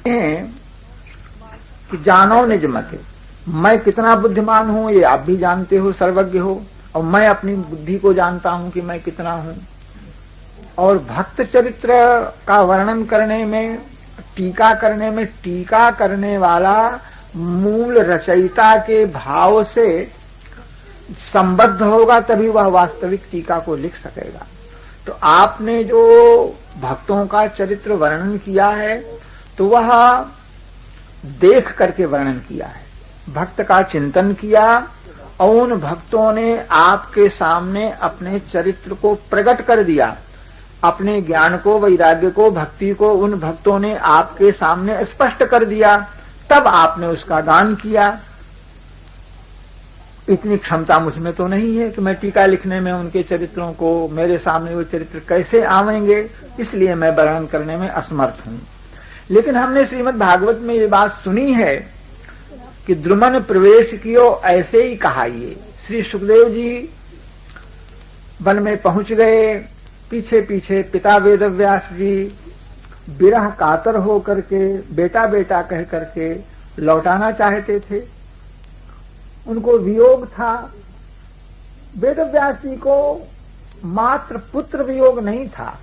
कि जानो निज मते, मैं कितना बुद्धिमान हूं ये आप भी जानते हो, सर्वज्ञ हो, और मैं अपनी बुद्धि को जानता हूं कि मैं कितना हूं। और भक्त चरित्र का वर्णन करने में, टीका करने में, टीका करने वाला मूल रचयिता के भाव से संबद्ध होगा तभी वह वास्तविक टीका को लिख सकेगा। तो आपने जो भक्तों का चरित्र वर्णन किया है तो वह देख करके वर्णन किया है, भक्त का चिंतन किया और उन भक्तों ने आपके सामने अपने चरित्र को प्रकट कर दिया, अपने ज्ञान को, वैराग्य को, भक्ति को उन भक्तों ने आपके सामने स्पष्ट कर दिया, तब आपने उसका गान किया। इतनी क्षमता मुझ में तो नहीं है कि मैं टीका लिखने में उनके चरित्रों को, मेरे सामने वो चरित्र कैसे आवेंगे, इसलिए मैं वर्णन करने में असमर्थ हूं। लेकिन हमने श्रीमद् भागवत में ये बात सुनी है कि द्रुमन प्रवेश कियो ऐसे ही कहा। ये श्री सुखदेव जी वन में पहुंच गए, पीछे पीछे पिता वेदव्यास जी विरह कातर हो करके बेटा बेटा कह करके लौटाना चाहते थे, उनको वियोग था। वेदव्यास जी को मात्र पुत्र वियोग नहीं था,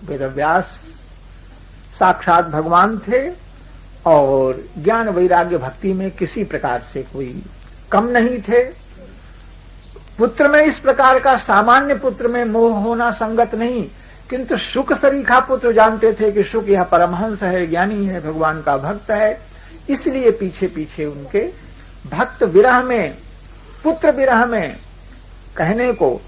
वेदव्यास साक्षात भगवान थे और ज्ञान वैराग्य भक्ति में किसी प्रकार से कोई कम नहीं थे। पुत्र में इस प्रकार का सामान्य पुत्र में मोह होना संगत नहीं, किंतु शुक सरीखा पुत्र जानते थे कि शुक यह परमहंस है, ज्ञानी है, भगवान का भक्त है, इसलिए पीछे पीछे उनके भक्त विरह में, पुत्र विरह में कहने को,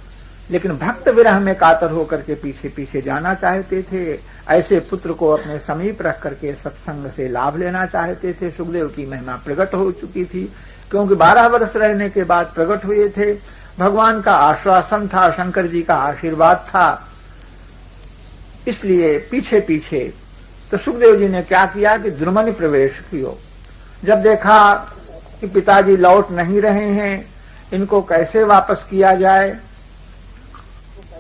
लेकिन भक्त विरह में कातर होकर के पीछे पीछे जाना चाहते थे। ऐसे पुत्र को अपने समीप रख करके सत्संग से लाभ लेना चाहते थे। सुखदेव की महिमा प्रकट हो चुकी थी, क्योंकि 12 वर्ष रहने के बाद प्रकट हुए थे। भगवान का आश्वासन था, शंकर जी का आशीर्वाद था, इसलिए पीछे पीछे। तो सुखदेव जी ने क्या किया कि द्रुमन प्रवेश कियो। जब देखा कि पिताजी लौट नहीं रहे हैं, इनको कैसे वापस किया जाए,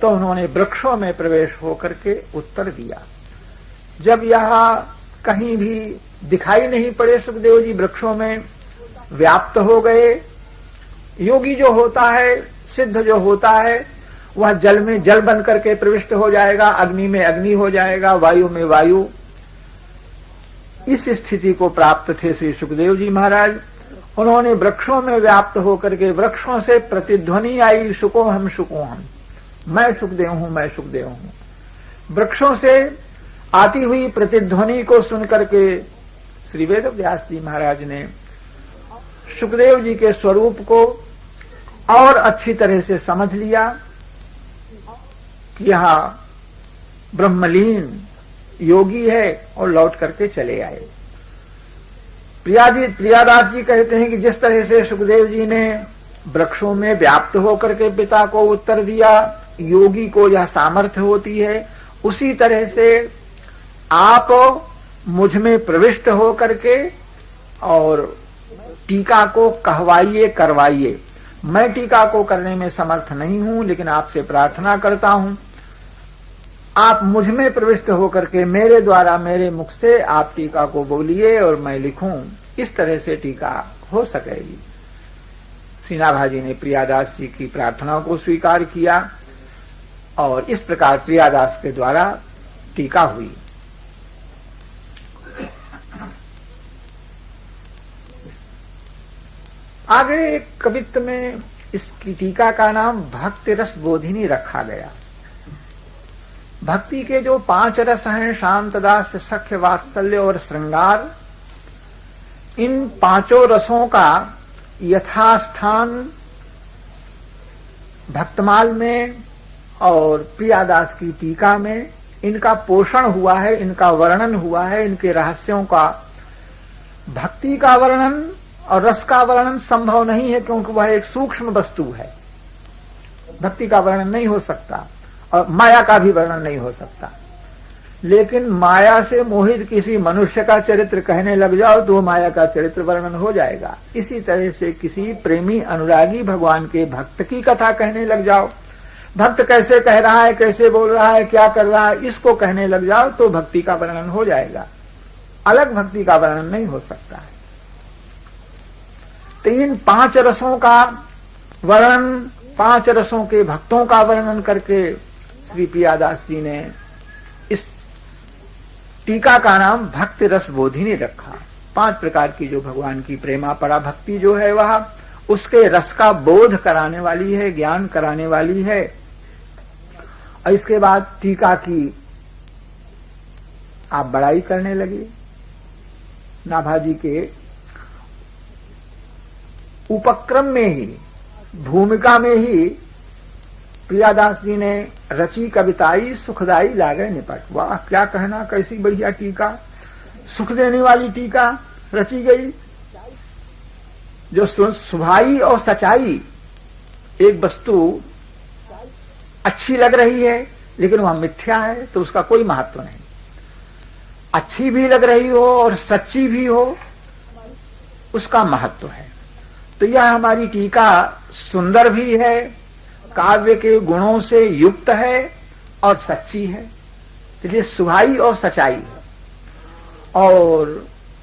तो उन्होंने वृक्षों में प्रवेश होकर के उत्तर दिया। जब यह कहीं भी दिखाई नहीं पड़े सुखदेव जी वृक्षों में व्याप्त हो गए। योगी जो होता है, सिद्ध जो होता है, वह जल में जल बन करके प्रविष्ट हो जाएगा, अग्नि में अग्नि हो जाएगा, वायु में वायु। इस स्थिति को प्राप्त थे श्री सुखदेव जी महाराज। उन्होंने वृक्षों में व्याप्त होकर के वृक्षों से प्रतिध्वनि आई, सुको हम सुको हम, मैं सुखदेव हूं, मैं सुखदेव हूं। वृक्षों से आती हुई प्रतिध्वनि को सुनकर के श्री वेद व्यास जी महाराज ने सुखदेव जी के स्वरूप को और अच्छी तरह से समझ लिया कि यह ब्रह्मलीन योगी है, और लौट करके चले आए। प्रियादास जी कहते हैं कि जिस तरह से सुखदेव जी ने वृक्षों में व्याप्त होकर के पिता को उत्तर दिया, योगी को यह सामर्थ्य होती है, उसी तरह से आप मुझ में प्रविष्ट होकर के और टीका को कहवाइए, करवाइए। मैं टीका को करने में समर्थ नहीं हूं, लेकिन आपसे प्रार्थना करता हूं आप मुझ में प्रविष्ट होकर के मेरे द्वारा, मेरे मुख से आप टीका को बोलिए और मैं लिखूं। इस तरह से टीका हो सकेगी। सीनाभा जी ने प्रियादास जी की प्रार्थना को स्वीकार किया और इस प्रकार प्रियादास के द्वारा टीका हुई। आगे एक कवित्त में इसकी टीका का नाम भक्ति रस बोधिनी रखा गया। भक्ति के जो 5 रस हैं, शांत, दास्य, सख्य, वात्सल्य और श्रृंगार, इन 5 रसों का यथास्थान भक्तमाल में और प्रियादास की टीका में इनका पोषण हुआ है, इनका वर्णन हुआ है। इनके रहस्यों का, भक्ति का वर्णन और रस का वर्णन संभव नहीं है, क्योंकि वह एक सूक्ष्म वस्तु है। भक्ति का वर्णन नहीं हो सकता और माया का भी वर्णन नहीं हो सकता। लेकिन माया से मोहित किसी मनुष्य का चरित्र कहने लग जाओ तो माया का चरित्र वर्णन हो जाएगा। इसी तरह से किसी प्रेमी अनुरागी भगवान के भक्त की कथा कहने लग जाओ, भक्त कैसे कह रहा है, कैसे बोल रहा है, क्या कर रहा है, इसको कहने लग जाओ तो भक्ति का वर्णन हो जाएगा। अलग भक्ति का वर्णन नहीं हो सकता है। तो इन 5 रसों का वर्णन, 5 रसों के भक्तों का वर्णन करके श्री प्रियादास जी ने इस टीका का नाम भक्ति रस बोधिनी रखा। 5 प्रकार की जो भगवान की प्रेमा परा भक्ति जो है वह उसके रस का बोध कराने वाली है, ज्ञान कराने वाली है। और इसके बाद टीका की आप बड़ाई करने लगे। नाभाजी के उपक्रम में ही, भूमिका में ही प्रियादास जी ने रची कविताई सुखदाई लागे निपट। वाह, क्या कहना, कैसी बढ़िया टीका, सुख देने वाली टीका रची गई। जो सुभाई और सच्चाई, एक वस्तु अच्छी लग रही है लेकिन वह मिथ्या है तो उसका कोई महत्व नहीं। अच्छी भी लग रही हो और सच्ची भी हो उसका महत्व है। तो यह हमारी टीका सुंदर भी है, काव्य के गुणों से युक्त है और सच्ची है। इसलिए सुभाई और सच्चाई है। और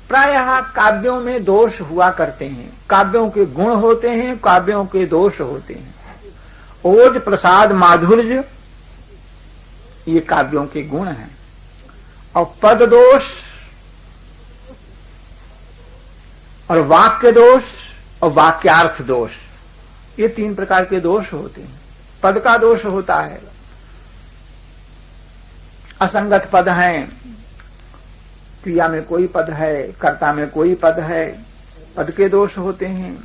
प्रायः काव्यों में दोष हुआ करते हैं, काव्यों के गुण होते हैं, काव्यों के दोष होते हैं। ओज प्रसाद माधुर्य ये काव्यों के गुण हैं, और पद दोष और वाक्य दोष और वाक्यार्थ दोष, ये 3 प्रकार के दोष होते हैं। पद का दोष होता है, असंगत पद हैं, क्रिया में कोई पद है, कर्ता में कोई पद है, पद के दोष होते हैं।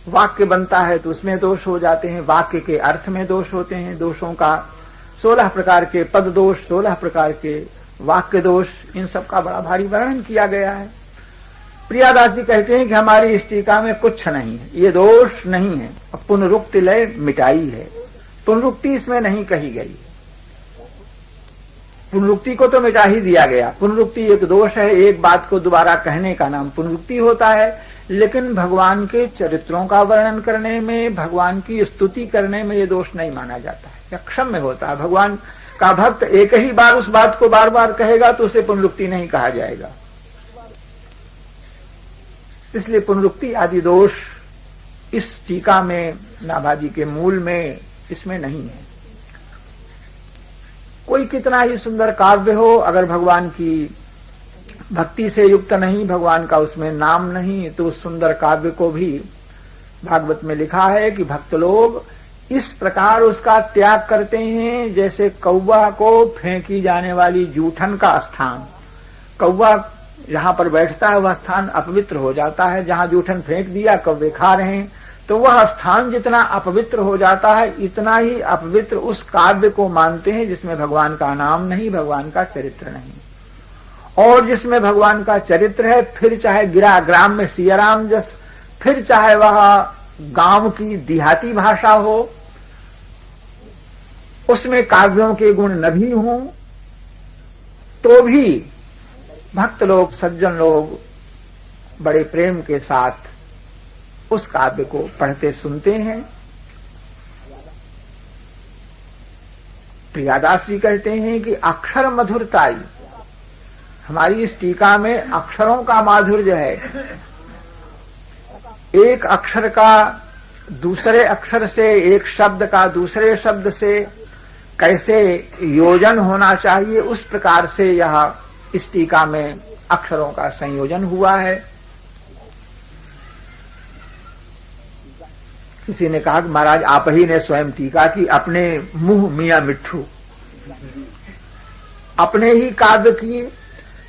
वाक्य बनता है तो उसमें दोष हो जाते हैं, वाक्य के अर्थ में दोष होते हैं। दोषों का 16 प्रकार के पद दोष, 16 प्रकार के वाक्य दोष, इन सब का बड़ा भारी वर्णन किया गया है। प्रियादास जी कहते हैं कि हमारी इस टीका में कुछ नहीं है, ये दोष नहीं है। अब पुनरुक्ति लय मिटाई है, पुनरुक्ति इसमें नहीं कही गई। पुनरुक्ति को तो मिटा ही दिया गया। पुनरुक्ति एक दोष है, एक बात को दोबारा कहने का नाम पुनरुक्ति होता है। लेकिन भगवान के चरित्रों का वर्णन करने में, भगवान की स्तुति करने में ये दोष नहीं माना जाता है, यह क्षम्य होता है। भगवान का भक्त एक ही बार उस बात को बार बार कहेगा तो उसे पुनरुक्ति नहीं कहा जाएगा। इसलिए पुनरुक्ति आदि दोष इस टीका में, नाभाजी के मूल में, इसमें नहीं है। कोई कितना ही सुंदर काव्य हो, अगर भगवान की भक्ति से युक्त नहीं, भगवान का उसमें नाम नहीं, तो उस सुंदर काव्य को भी भागवत में लिखा है कि भक्त लोग इस प्रकार उसका त्याग करते हैं जैसे कौवा को फेंकी जाने वाली जूठन का स्थान। कौवा जहां पर बैठता है वह स्थान अपवित्र हो जाता है। जहां जूठन फेंक दिया, कौवे खा रहे हैं, तो वह स्थान जितना अपवित्र हो जाता है, इतना ही अपवित्र उस काव्य को मानते हैं जिसमें भगवान का नाम नहीं, भगवान का चरित्र नहीं। और जिसमें भगवान का चरित्र है, फिर चाहे गिरा ग्राम में सियाराम जस, फिर चाहे वह गांव की देहाती भाषा हो, उसमें काव्यों के गुण न भी हों, तो भी भक्त लोग, सज्जन लोग बड़े प्रेम के साथ उस काव्य को पढ़ते सुनते हैं। प्रियादास जी कहते हैं कि अक्षर मधुरताई, हमारी इस टीका में अक्षरों का माधुर्य है। एक अक्षर का दूसरे अक्षर से, एक शब्द का दूसरे शब्द से कैसे योजन होना चाहिए, उस प्रकार से यह इस टीका में अक्षरों का संयोजन हुआ है। किसी ने कहा कि महाराज आप ही ने स्वयं टीका की, अपने मुंह मियां मिट्ठू, अपने ही काव्य की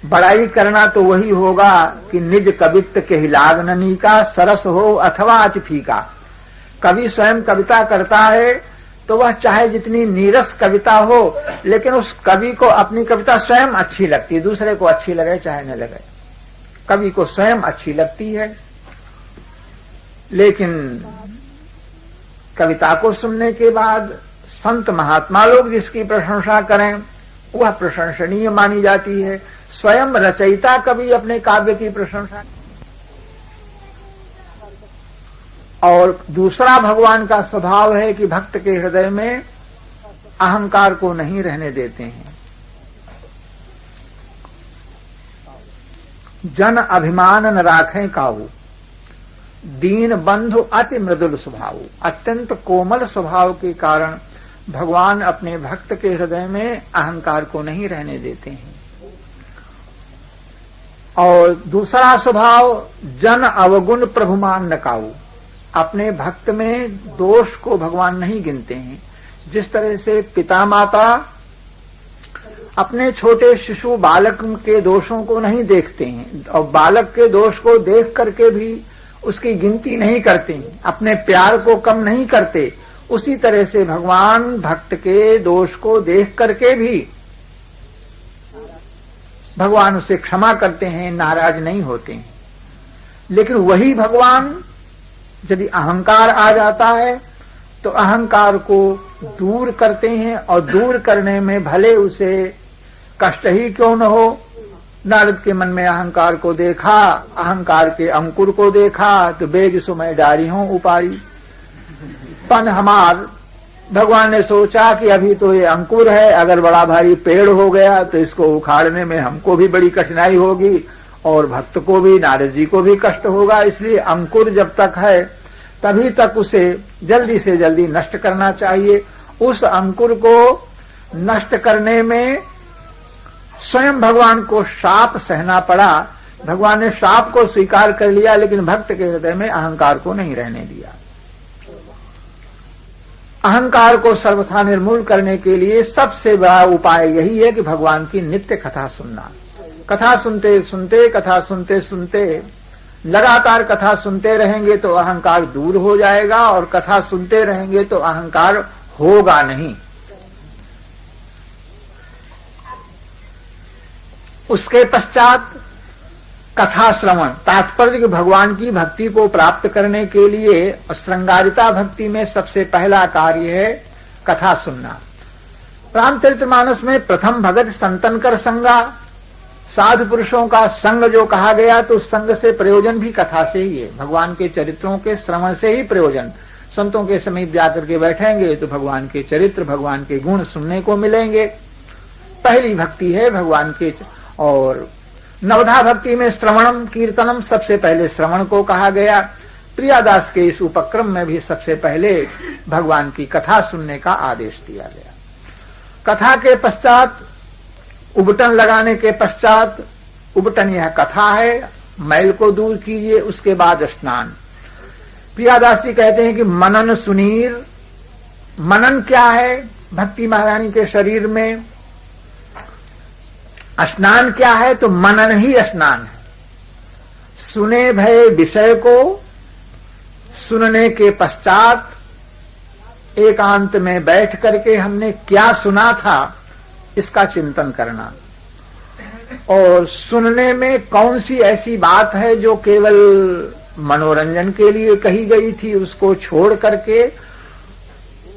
बड़ाई करना तो वही होगा कि निज कवित्व के हिलागननी का सरस हो अथवा अति फीका। कवि स्वयं कविता करता है तो वह चाहे जितनी नीरस कविता हो, लेकिन उस कवि को अपनी कविता स्वयं अच्छी लगती है, दूसरे को अच्छी लगे चाहे न लगे, कवि को स्वयं अच्छी लगती है। लेकिन कविता को सुनने के बाद संत महात्मा लोग जिसकी प्रशंसा करें वह प्रशंसनीय मानी जाती है। स्वयं रचयिता कवि अपने काव्य की प्रशंसा, और दूसरा भगवान का स्वभाव है कि भक्त के हृदय में अहंकार को नहीं रहने देते हैं। जन अभिमान न राखें काऊ, दीन बंधु अति मृदुल स्वभाव। अत्यंत कोमल स्वभाव के कारण भगवान अपने भक्त के हृदय में अहंकार को नहीं रहने देते हैं। और दूसरा स्वभाव, जन अवगुण प्रभुमान न काऊ। अपने भक्त में दोष को भगवान नहीं गिनते हैं। जिस तरह से पिता माता अपने छोटे शिशु बालक के दोषों को नहीं देखते हैं और बालक के दोष को देख करके भी उसकी गिनती नहीं करते हैं, अपने प्यार को कम नहीं करते, उसी तरह से भगवान भक्त के दोष को देख करके भी भगवान उसे क्षमा करते हैं, नाराज नहीं होते हैं। लेकिन वही भगवान यदि अहंकार आ जाता है तो अहंकार को दूर करते हैं, और दूर करने में भले उसे कष्ट ही क्यों न हो। नारद के मन में अहंकार को देखा, अहंकार के अंकुर को देखा तो बेग सुमय डारी हूं उपारी। पन हमार भगवान ने सोचा कि अभी तो ये अंकुर है, अगर बड़ा भारी पेड़ हो गया तो इसको उखाड़ने में हमको भी बड़ी कठिनाई होगी और भक्त को भी, नारद जी को भी कष्ट होगा। इसलिए अंकुर जब तक है तभी तक उसे जल्दी से जल्दी नष्ट करना चाहिए। उस अंकुर को नष्ट करने में स्वयं भगवान को शाप सहना पड़ा। भगवान ने शाप को स्वीकार कर लिया, लेकिन भक्त के हृदय में अहंकार को नहीं रहने दिया। अहंकार को सर्वथा निर्मूल करने के लिए सबसे बड़ा उपाय यही है कि भगवान की नित्य कथा सुनना। कथा सुनते सुनते, कथा सुनते सुनते, लगातार कथा सुनते रहेंगे तो अहंकार दूर हो जाएगा, और कथा सुनते रहेंगे तो अहंकार होगा नहीं। उसके पश्चात कथा श्रवण, तात्पर्य कि भगवान की भक्ति को प्राप्त करने के लिए श्रृंगारिता भक्ति में सबसे पहला कार्य है कथा सुनना। रामचरितमानस में प्रथम भगत संतन कर संगा, साधु पुरुषों का संग जो कहा गया, तो उस संग से प्रयोजन भी कथा से ही है। भगवान के चरित्रों के श्रवण से ही प्रयोजन। संतों के समीप जाकर के बैठेंगे तो भगवान के चरित्र, भगवान के गुण सुनने को मिलेंगे। पहली भक्ति है भगवान के। और नवधा भक्ति में श्रवणम कीर्तनम, सबसे पहले श्रवण को कहा गया। प्रियादास के इस उपक्रम में भी सबसे पहले भगवान की कथा सुनने का आदेश दिया गया। कथा के पश्चात उबटन लगाने के पश्चात, उबटन यह कथा है, मैल को दूर कीजिए, उसके बाद स्नान। प्रियादास जी कहते हैं कि मनन सुनीर। मनन क्या है भक्ति महारानी के शरीर में? स्नान क्या है? तो मनन ही स्नान है। सुने भय विषय को, सुनने के पश्चात एकांत में बैठ करके हमने क्या सुना था इसका चिंतन करना। और सुनने में कौन सी ऐसी बात है जो केवल मनोरंजन के लिए कही गई थी, उसको छोड़ करके,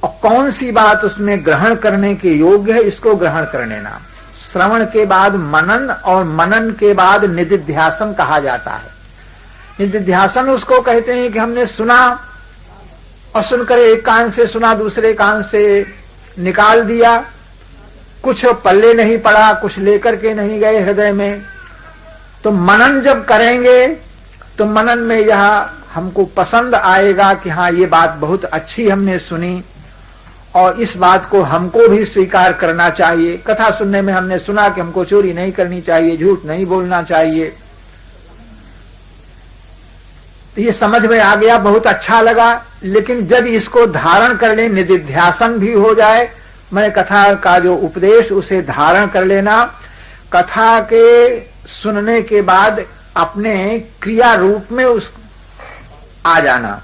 और कौन सी बात उसमें ग्रहण करने के योग्य है, इसको ग्रहण कर लेना। श्रवण के बाद मनन, और मनन के बाद निदिध्यासन कहा जाता है। निदिध्यासन उसको कहते हैं कि हमने सुना और सुनकर एक कान से सुना, दूसरे कान से निकाल दिया, कुछ पल्ले नहीं पड़ा, कुछ लेकर के नहीं गए हृदय में। तो मनन जब करेंगे तो मनन में यह हमको पसंद आएगा कि हाँ ये बात बहुत अच्छी हमने सुनी, और इस बात को हमको भी स्वीकार करना चाहिए। कथा सुनने में हमने सुना कि हमको चोरी नहीं करनी चाहिए, झूठ नहीं बोलना चाहिए, तो ये समझ में आ गया, बहुत अच्छा लगा। लेकिन जब इसको धारण कर ले, निदिध्यासन भी हो जाए, मैं कथा का जो उपदेश उसे धारण कर लेना, कथा के सुनने के बाद अपने क्रिया रूप में उस आ जाना,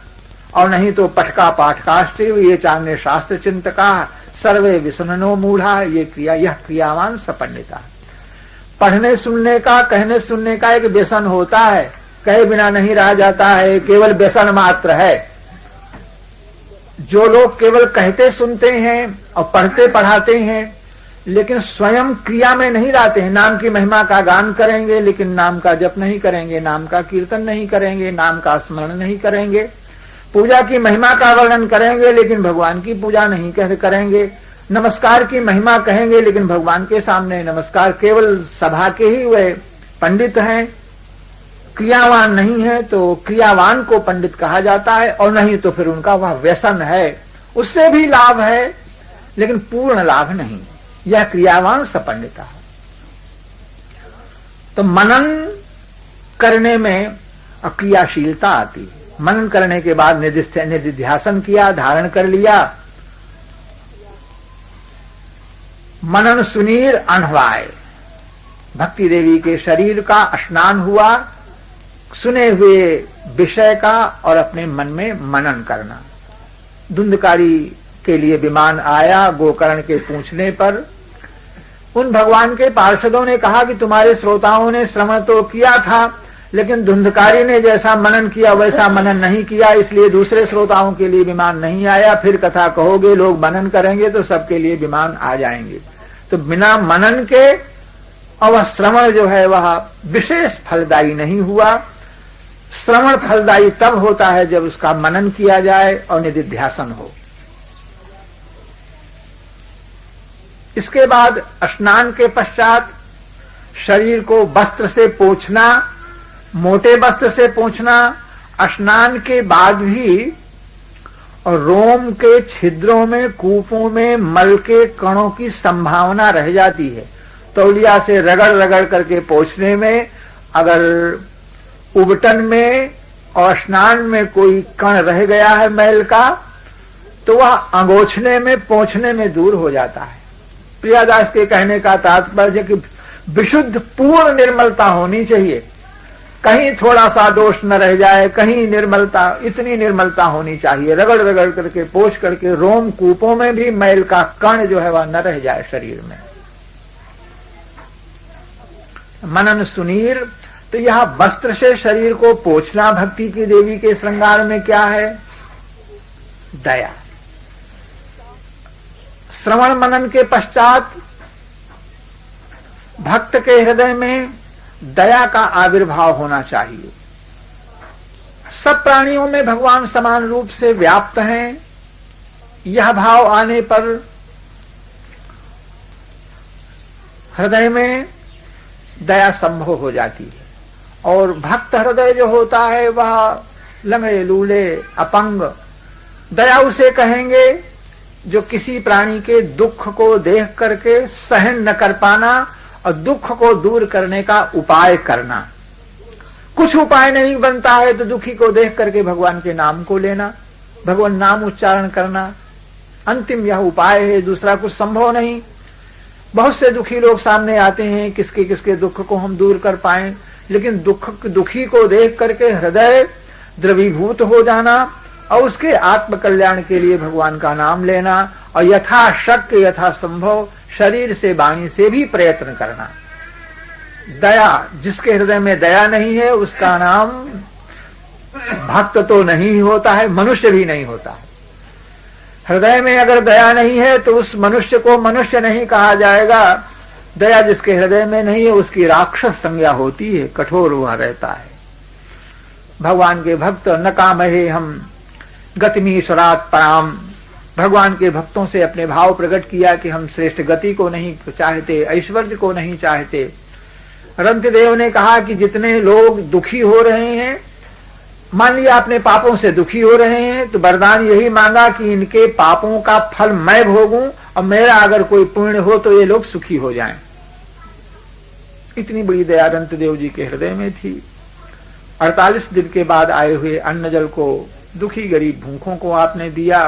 और नहीं तो पटका पाठकाष्ट ये चांदे शास्त्र चिंतका सर्वे विसुननो मूढ़ा, ये क्रिया, यह क्रियावान सपन्निता। पढ़ने सुनने का, कहने सुनने का एक व्यसन होता है, कहे बिना नहीं रह जाता है, केवल व्यसन मात्र है। जो लोग केवल कहते सुनते हैं और पढ़ते पढ़ाते हैं, लेकिन स्वयं क्रिया में नहीं लाते हैं। नाम की महिमा का गान करेंगे लेकिन नाम का जप नहीं करेंगे, नाम का कीर्तन नहीं करेंगे, नाम का स्मरण नहीं करेंगे, पूजा की महिमा का वर्णन करेंगे लेकिन भगवान की पूजा नहीं करेंगे, नमस्कार की महिमा कहेंगे लेकिन भगवान के सामने नमस्कार, केवल सभा के ही वे पंडित हैं, क्रियावान नहीं है तो क्रियावान को पंडित कहा जाता है, और नहीं तो फिर उनका वह व्यसन है, उससे भी लाभ है लेकिन पूर्ण लाभ नहीं, यह क्रियावान सपंडिता है। तो मनन करने में क्रियाशीलता आती है। मनन करने के बाद निधिध्यासन किया, धारण कर लिया, मनन सुनीर अनवाय, भक्ति देवी के शरीर का स्नान हुआ, सुने हुए विषय का और अपने मन में मनन करना। धुंधकारी के लिए विमान आया गोकर्ण के पूछने पर उन भगवान के पार्षदों ने कहा कि तुम्हारे श्रोताओं ने श्रवण तो किया था लेकिन धुंधकारी ने जैसा मनन किया वैसा मनन नहीं किया, इसलिए दूसरे श्रोताओं के लिए विमान नहीं आया। फिर कथा कहोगे, लोग मनन करेंगे तो सबके लिए विमान आ जाएंगे। तो बिना मनन के और श्रवण जो है वह विशेष फलदायी नहीं हुआ। श्रवण फलदायी तब होता है जब उसका मनन किया जाए और निधिध्यासन हो। इसके बाद स्नान के पश्चात शरीर को वस्त्र से पोंछना, मोटे वस्त्र से पोंछना। स्नान के बाद भी और रोम के छिद्रों में, कूपों में मल के कणों की संभावना रह जाती है। तौलिया से रगड़ रगड़ करके पोंछने में अगर उबटन में और स्नान में कोई कण रह गया है मैल का, तो वह अंगोछने में, पोंछने में दूर हो जाता है। प्रियादास के कहने का तात्पर्य कि विशुद्ध पूर्ण निर्मलता होनी चाहिए, कहीं थोड़ा सा दोष न रह जाए, कहीं निर्मलता, इतनी निर्मलता होनी चाहिए। रगड़ रगड़ करके पोंछ करके रोम कूपों में भी मैल का कण जो है वह न रह जाए शरीर में। मनन सुनीर, तो यह वस्त्र से शरीर को पोंछना भक्ति की देवी के श्रृंगार में क्या है? दया। श्रवण मनन के पश्चात भक्त के हृदय में दया का आविर्भाव होना चाहिए। सब प्राणियों में भगवान समान रूप से व्याप्त हैं, यह भाव आने पर हृदय में दया संभव हो जाती है। और भक्त हृदय जो होता है वह लंगड़े लूले अपंग, दया उसे कहेंगे जो किसी प्राणी के दुख को देख करके सहन न कर पाना और दुख को दूर करने का उपाय करना। कुछ उपाय नहीं बनता है तो दुखी को देख करके भगवान के नाम को लेना, भगवान नाम उच्चारण करना, अंतिम यह उपाय है, दूसरा कुछ संभव नहीं। बहुत से दुखी लोग सामने आते हैं, किसके किसके दुख को हम दूर कर पाएं, लेकिन दुखी को देख करके हृदय द्रवीभूत हो जाना और उसके आत्म कल्याण के लिए भगवान का नाम लेना और यथाशक्य यथासंभव शरीर से वाणी से भी प्रयत्न करना। दया, जिसके हृदय में दया नहीं है उसका नाम भक्त तो नहीं होता है, मनुष्य भी नहीं होता है। हृदय में अगर दया नहीं है तो उस मनुष्य को मनुष्य नहीं कहा जाएगा। दया जिसके हृदय में नहीं है उसकी राक्षस संज्ञा होती है, कठोर हुआ रहता है। भगवान के भक्त न कामहे हम गतिमीश्वरात् पराम, भगवान के भक्तों से अपने भाव प्रकट किया कि हम श्रेष्ठ गति को नहीं चाहते, ऐश्वर्य को नहीं चाहते। रंतिदेव ने कहा कि जितने लोग दुखी हो रहे हैं, मान लिया अपने पापों से दुखी हो रहे हैं, तो वरदान यही मांगा कि इनके पापों का फल मैं भोगूं और मेरा अगर कोई पुण्य हो तो ये लोग सुखी हो जाएं। इतनी बड़ी दया रंतदेव जी के हृदय में थी। 48 दिन के बाद आए हुए अन्न जल को दुखी गरीब भूखों को आपने दिया,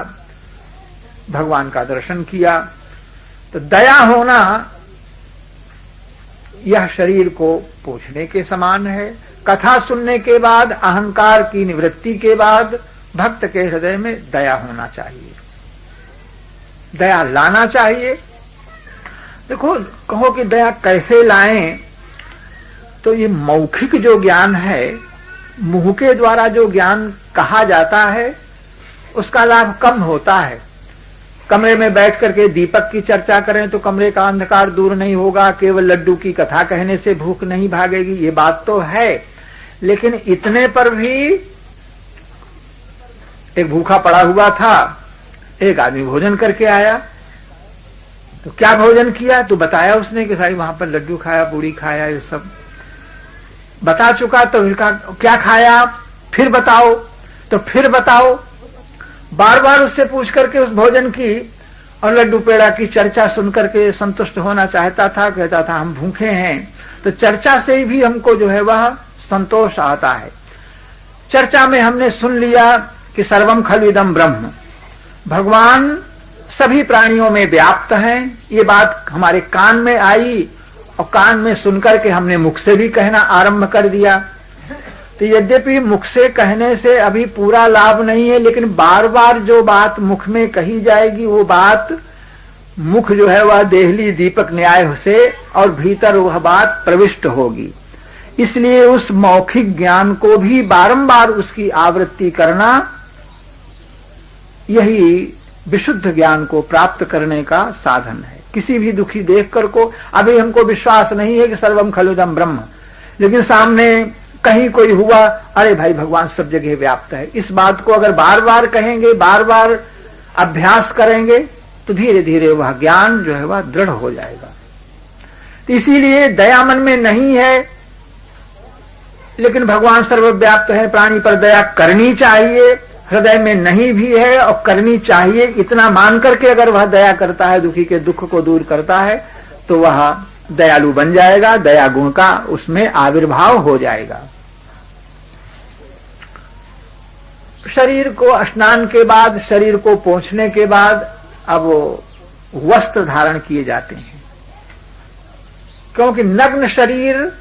भगवान का दर्शन किया। तो दया होना यह शरीर को पोंछने के समान है। कथा सुनने के बाद, अहंकार की निवृत्ति के बाद भक्त के हृदय में दया होना चाहिए, दया लाना चाहिए। देखो, कहो कि दया कैसे लाएं, तो ये मौखिक जो ज्ञान है, मुंह के द्वारा जो ज्ञान कहा जाता है उसका लाभ कम होता है। कमरे में बैठ करके दीपक की चर्चा करें तो कमरे का अंधकार दूर नहीं होगा, केवल लड्डू की कथा कहने से भूख नहीं भागेगी, ये बात तो है। लेकिन इतने पर भी एक भूखा पड़ा हुआ था, एक आदमी भोजन करके आया, तो क्या भोजन किया तो बताया उसने कि भाई वहां पर लड्डू खाया, पूड़ी खाया, ये सब। बता चुका तो क्या खाया, फिर बताओ, तो फिर बताओ। बार बार उससे पूछ करके उस भोजन की और लड्डू पेड़ा की चर्चा सुन करके संतुष्ट होना चाहता था। कहता था हम भूखे हैं। तो चर्चा से भी हमको जो है वह संतोष आता है। चर्चा में हमने सुन लिया कि सर्वम खलु इदं ब्रह्म, भगवान सभी प्राणियों में व्याप्त हैं, ये बात हमारे कान में आई और कान में सुनकर के हमने मुख से भी कहना आरंभ कर दिया। तो यद्यपि मुख से कहने से अभी पूरा लाभ नहीं है, लेकिन बार बार जो बात मुख में कही जाएगी वो बात मुख जो है वह देहली दीपक न्याय से और भीतर वह बात प्रविष्ट होगी। इसलिए उस मौखिक ज्ञान को भी बारंबार उसकी आवृत्ति करना, यही विशुद्ध ज्ञान को प्राप्त करने का साधन है। किसी भी दुखी देखकर को, अभी हमको विश्वास नहीं है कि सर्वम खलु इदं ब्रह्म, लेकिन सामने कहीं कोई हुआ, अरे भाई भगवान सब जगह व्याप्त है, इस बात को अगर बार बार कहेंगे, बार बार अभ्यास करेंगे तो धीरे धीरे वह ज्ञान जो है वह दृढ़ हो जाएगा। तो इसीलिए दया मन में नहीं है, लेकिन भगवान सर्वव्याप्त है, प्राणी पर दया करनी चाहिए, हृदय में नहीं भी है और करनी चाहिए, इतना मान करके अगर वह दया करता है, दुखी के दुख को दूर करता है, तो वह दयालु बन जाएगा, दया गुण का उसमें आविर्भाव हो जाएगा। शरीर को स्नान के बाद, शरीर को पोंछने के बाद अब वस्त्र धारण किए जाते हैं, क्योंकि नग्न शरीर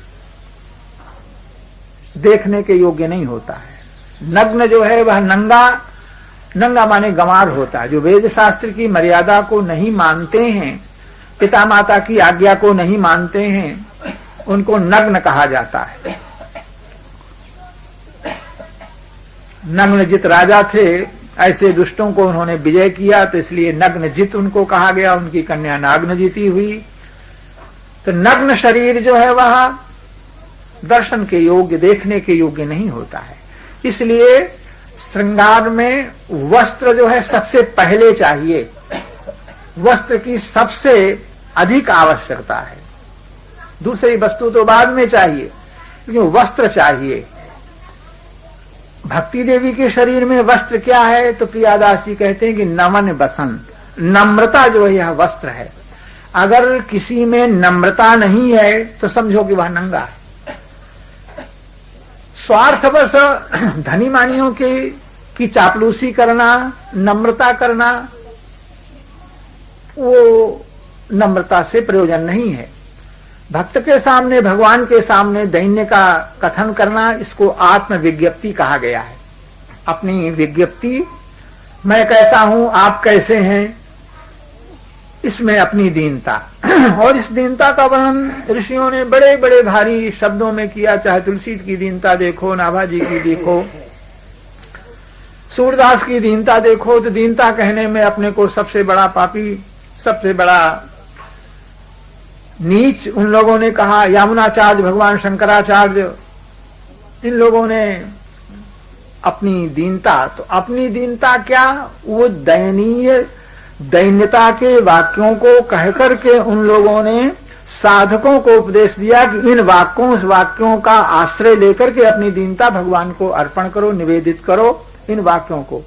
देखने के योग्य नहीं होता है। नग्न जो है वह नंगा, नंगा माने गंवार होता है। जो वेद शास्त्र की मर्यादा को नहीं मानते हैं, पिता माता की आज्ञा को नहीं मानते हैं, उनको नग्न कहा जाता है। नग्नजित राजा थे, ऐसे दुष्टों को उन्होंने विजय किया, तो इसलिए नग्नजित उनको कहा गया, उनकी कन्या नाग्नजिती हुई। तो नग्न शरीर जो है वह दर्शन के योग्य, देखने के योग्य नहीं होता है। इसलिए श्रृंगार में वस्त्र जो है सबसे पहले चाहिए, वस्त्र की सबसे अधिक आवश्यकता है, दूसरी वस्तु तो बाद में चाहिए, लेकिन वस्त्र चाहिए। भक्ति देवी के शरीर में वस्त्र क्या है, तो प्रियादास जी कहते हैं कि नमन बसन, नम्रता जो है यह वस्त्र है। अगर किसी में नम्रता नहीं है तो समझो कि वह नंगा है। स्वार्थवश धनी मानियों की चापलूसी करना, नम्रता करना, वो नम्रता से प्रयोजन नहीं है। भक्त के सामने, भगवान के सामने दैन्य का कथन करना, इसको आत्मविज्ञप्ति कहा गया है। अपनी विज्ञप्ति, मैं कैसा हूं, आप कैसे हैं, इसमें अपनी दीनता। और इस दीनता का वर्णन ऋषियों ने बड़े बड़े भारी शब्दों में किया। चाहे तुलसी की दीनता देखो, नाभाजी की देखो, सूरदास की दीनता देखो, तो दीनता कहने में अपने को सबसे बड़ा पापी, सबसे बड़ा नीच उन लोगों ने कहा। यामुनाचार्य, भगवान शंकराचार्य, इन लोगों ने अपनी दीनता, तो अपनी दीनता क्या, वो दयनीय दैन्यता के वाक्यों को कहकर के उन लोगों ने साधकों को उपदेश दिया कि इन वाक्यों का आश्रय लेकर के अपनी दीनता भगवान को अर्पण करो, निवेदित करो इन वाक्यों को।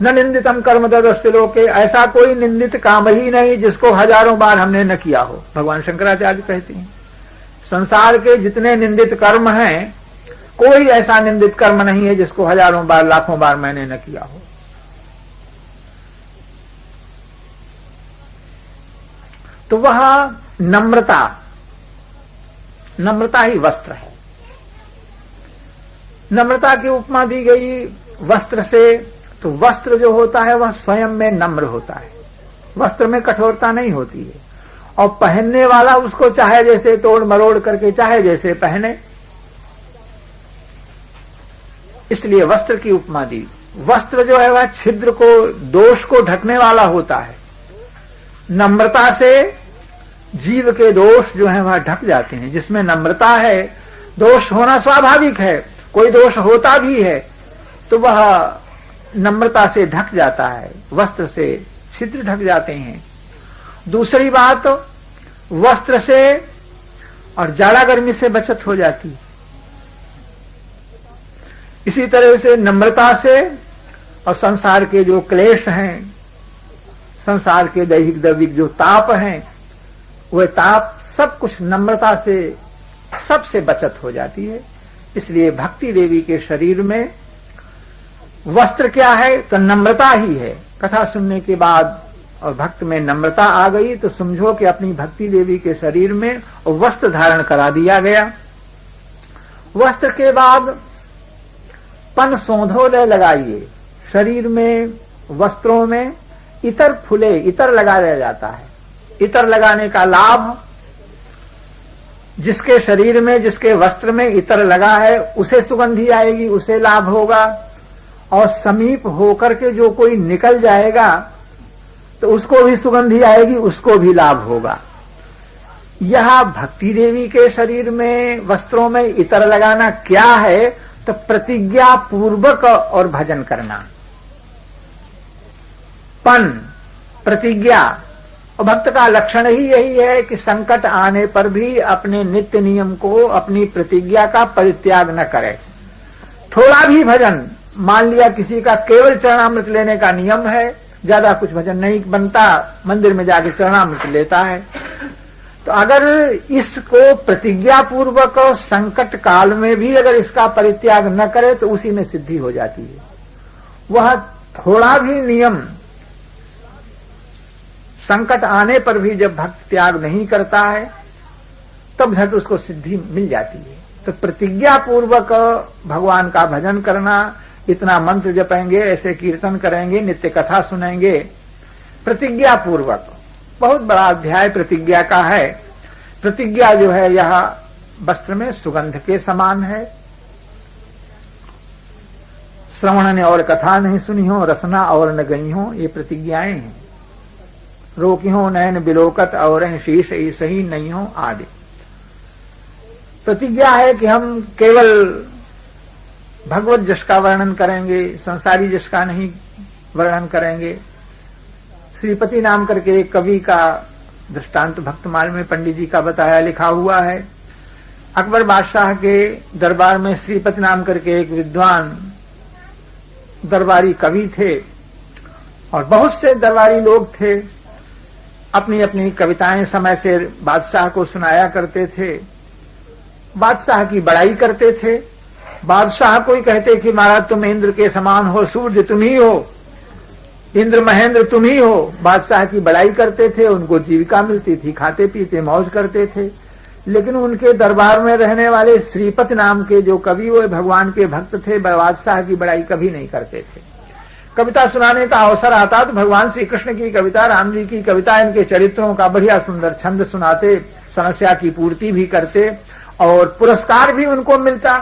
न निंदितम कर्म तदस्य लोके, ऐसा कोई निंदित काम ही नहीं जिसको हजारों बार हमने न किया हो। भगवान शंकराचार्य कहते हैं संसार के जितने निंदित कर्म हैं, कोई ऐसा निंदित कर्म नहीं है जिसको हजारों बार, लाखों बार मैंने न किया हो। तो वह नम्रता, नम्रता ही वस्त्र है। नम्रता की उपमा दी गई वस्त्र से, तो वस्त्र जो होता है वह स्वयं में नम्र होता है, वस्त्र में कठोरता नहीं होती है, और पहनने वाला उसको चाहे जैसे तोड़ मरोड़ करके चाहे जैसे पहने, इसलिए वस्त्र की उपमा दी। वस्त्र जो है वह छिद्र को, दोष को ढकने वाला होता है। नम्रता से जीव के दोष जो है वह ढक जाते हैं। जिसमें नम्रता है, दोष होना स्वाभाविक है, कोई दोष होता भी है तो वह नम्रता से ढक जाता है, वस्त्र से छिद्र ढक जाते हैं। दूसरी बात, वस्त्र से और जाड़ा गर्मी से बचत हो जाती। इसी तरह से नम्रता से और संसार के जो क्लेश हैं, संसार के दैहिक दैविक जो ताप हैं, वह ताप सब कुछ नम्रता से सबसे बचत हो जाती है। इसलिए भक्ति देवी के शरीर में वस्त्र क्या है तो नम्रता ही है। कथा सुनने के बाद और भक्त में नम्रता आ गई तो समझो कि अपनी भक्ति देवी के शरीर में वस्त्र धारण करा दिया गया। वस्त्र के बाद पन सौंधोदय लगाइए। शरीर में वस्त्रों में इतर फूले, इतर लगाया जाता है। इतर लगाने का लाभ, जिसके शरीर में, जिसके वस्त्र में इतर लगा है उसे सुगंधी आएगी, उसे लाभ होगा। और समीप होकर के जो कोई निकल जाएगा तो उसको भी सुगंधी आएगी, उसको भी लाभ होगा। यह भक्ति देवी के शरीर में वस्त्रों में इतर लगाना क्या है तो प्रतिज्ञा पूर्वक और भजन करना। पन, प्रतिज्ञा, और भक्त का लक्षण ही यही है कि संकट आने पर भी अपने नित्य नियम को, अपनी प्रतिज्ञा का परित्याग न करे। थोड़ा भी भजन, मान लिया किसी का केवल चरणामृत लेने का नियम है, ज्यादा कुछ भजन नहीं बनता, मंदिर में जाके चरणामृत लेता है, तो अगर इसको प्रतिज्ञा पूर्वक संकट काल में भी अगर इसका परित्याग न करे तो उसी में सिद्धि हो जाती है। वह थोड़ा भी नियम संकट आने पर भी जब भक्त त्याग नहीं करता है तब झट उसको सिद्धि मिल जाती है। तो प्रतिज्ञा पूर्वक भगवान का भजन करना, इतना मंत्र जपेंगे, ऐसे कीर्तन करेंगे, नित्य कथा सुनेंगे, प्रतिज्ञा पूर्वक। बहुत बड़ा अध्याय प्रतिज्ञा का है। प्रतिज्ञा जो है यह वस्त्र में सुगंध के समान है। श्रवण ने और कथा नहीं सुनी हो, रसना और न गई हो, ये प्रतिज्ञाएं हैं। रोकी हो नैन बिलोकत और शीश सही नहीं हो आदि। प्रतिज्ञा है कि हम केवल भगवत जश का वर्णन करेंगे, संसारी जश का नहीं वर्णन करेंगे। श्रीपति नाम करके एक कवि का दृष्टांत भक्तमाल में पंडित जी का बताया लिखा हुआ है। अकबर बादशाह के दरबार में श्रीपति नाम करके एक विद्वान दरबारी कवि थे और बहुत से दरबारी लोग थे। अपनी अपनी कविताएं समय से बादशाह को सुनाया करते थे, बादशाह की बड़ाई करते थे। बादशाह को ही कहते कि महाराज तुम इंद्र के समान हो, सूर्य तुम ही हो, इंद्र महेंद्र तुम ही हो। बादशाह की बड़ाई करते थे, उनको जीविका मिलती थी, खाते पीते मौज करते थे। लेकिन उनके दरबार में रहने वाले श्रीपति नाम के जो कवि, वो भगवान के भक्त थे, बादशाह की बड़ाई कभी नहीं करते थे। कविता सुनाने का अवसर आता तो भगवान श्री कृष्ण की कविता, राम जी की कविता, इनके चरित्रों का बढ़िया सुंदर छंद सुनाते, समस्या की पूर्ति भी करते और पुरस्कार भी उनको मिलता।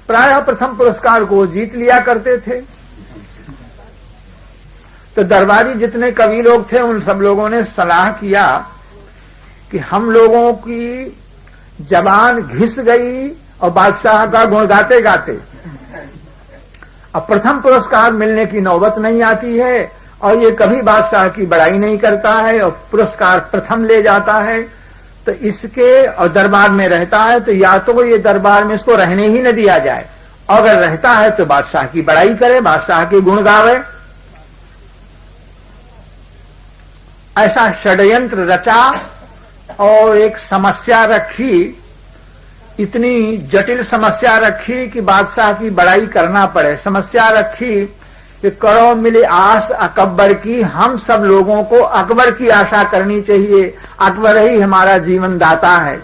प्रायः प्रथम पुरस्कार को जीत लिया करते थे। तो दरबारी जितने कवि लोग थे उन सब लोगों ने सलाह किया कि हम लोगों की जबान घिस गई और बादशाह का गुण गाते गाते अब प्रथम पुरस्कार मिलने की नौबत नहीं आती है और ये कभी बादशाह की बड़ाई नहीं करता है और पुरस्कार प्रथम ले जाता है। तो इसके और दरबार में रहता है तो या तो ये दरबार में इसको रहने ही न दिया जाए, अगर रहता है तो बादशाह की बड़ाई करे, बादशाह के गुण गावे। ऐसा षड्यंत्र रचा और एक समस्या रखी, इतनी जटिल समस्या रखी कि बादशाह की बड़ाई करना पड़े। समस्या रखी कि करो मिले आस अकबर की, हम सब लोगों को अकबर की आशा करनी चाहिए। अकबर ही हमारा जीवन दाता है,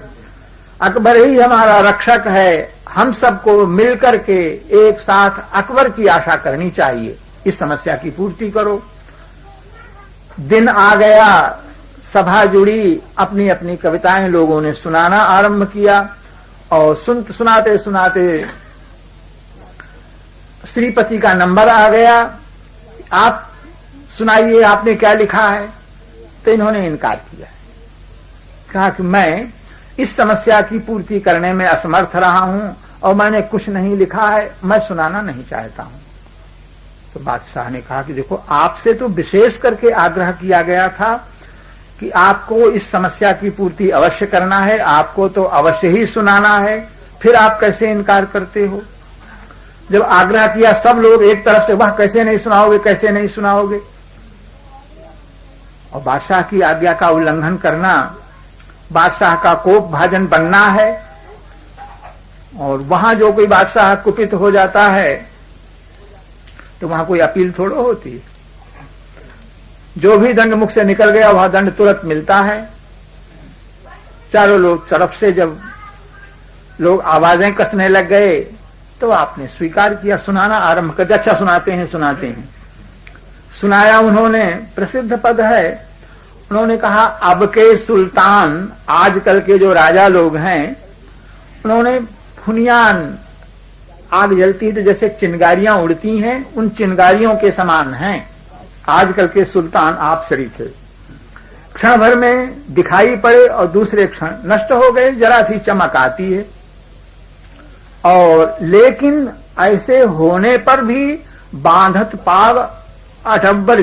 अकबर ही हमारा रक्षक है। हम सबको मिलकर के एक साथ अकबर की आशा करनी चाहिए। इस समस्या की पूर्ति करो। दिन आ गया, सभा जुड़ी, अपनी अपनी कविताएं लोगों ने सुनाना आरंभ किया और सुनाते सुनाते श्रीपति का नंबर आ गया। आप सुनाइए, आपने क्या लिखा है। तो इन्होंने इनकार किया, कहा कि मैं इस समस्या की पूर्ति करने में असमर्थ रहा हूं और मैंने कुछ नहीं लिखा है, मैं सुनाना नहीं चाहता हूं। तो बादशाह ने कहा कि देखो, आपसे तो विशेष करके आग्रह किया गया था कि आपको इस समस्या की पूर्ति अवश्य करना है, आपको तो अवश्य ही सुनाना है, फिर आप कैसे इनकार करते हो। जब आग्रह किया सब लोग एक तरफ से, वह कैसे नहीं सुनाओगे, कैसे नहीं सुनाओगे। और बादशाह की आज्ञा का उल्लंघन करना, बादशाह का कोप भाजन बनना है। और वहां जो कोई बादशाह कुपित हो जाता है तो वहां कोई अपील थोड़ो होती है। जो भी दंड मुख से निकल गया वह दंड तुरंत मिलता है। चारों लोग तरफ से जब लोग आवाजें कसने लग गए तो आपने स्वीकार किया, सुनाना आरंभ कर दिया। अच्छा सुनाते हैं सुनाते हैं। सुनाया उन्होंने, प्रसिद्ध पद है। उन्होंने कहा अब के सुल्तान, आजकल के जो राजा लोग हैं, उन्होंने फुनियान, आग जलती है तो जैसे चिंगारियां उड़ती हैं, उन चिंगारियों के समान हैं आजकल के सुल्तान आप शरीफ है। क्षण भर में दिखाई पड़े और दूसरे क्षण नष्ट हो गए, जरा सी चमक आती है। और लेकिन ऐसे होने पर भी बांधत पाग आडंबर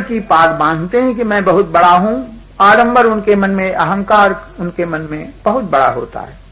की पाग बांधते हैं कि मैं बहुत बड़ा हूं। आडंबर उनके मन में, अहंकार उनके मन में बहुत बड़ा होता है।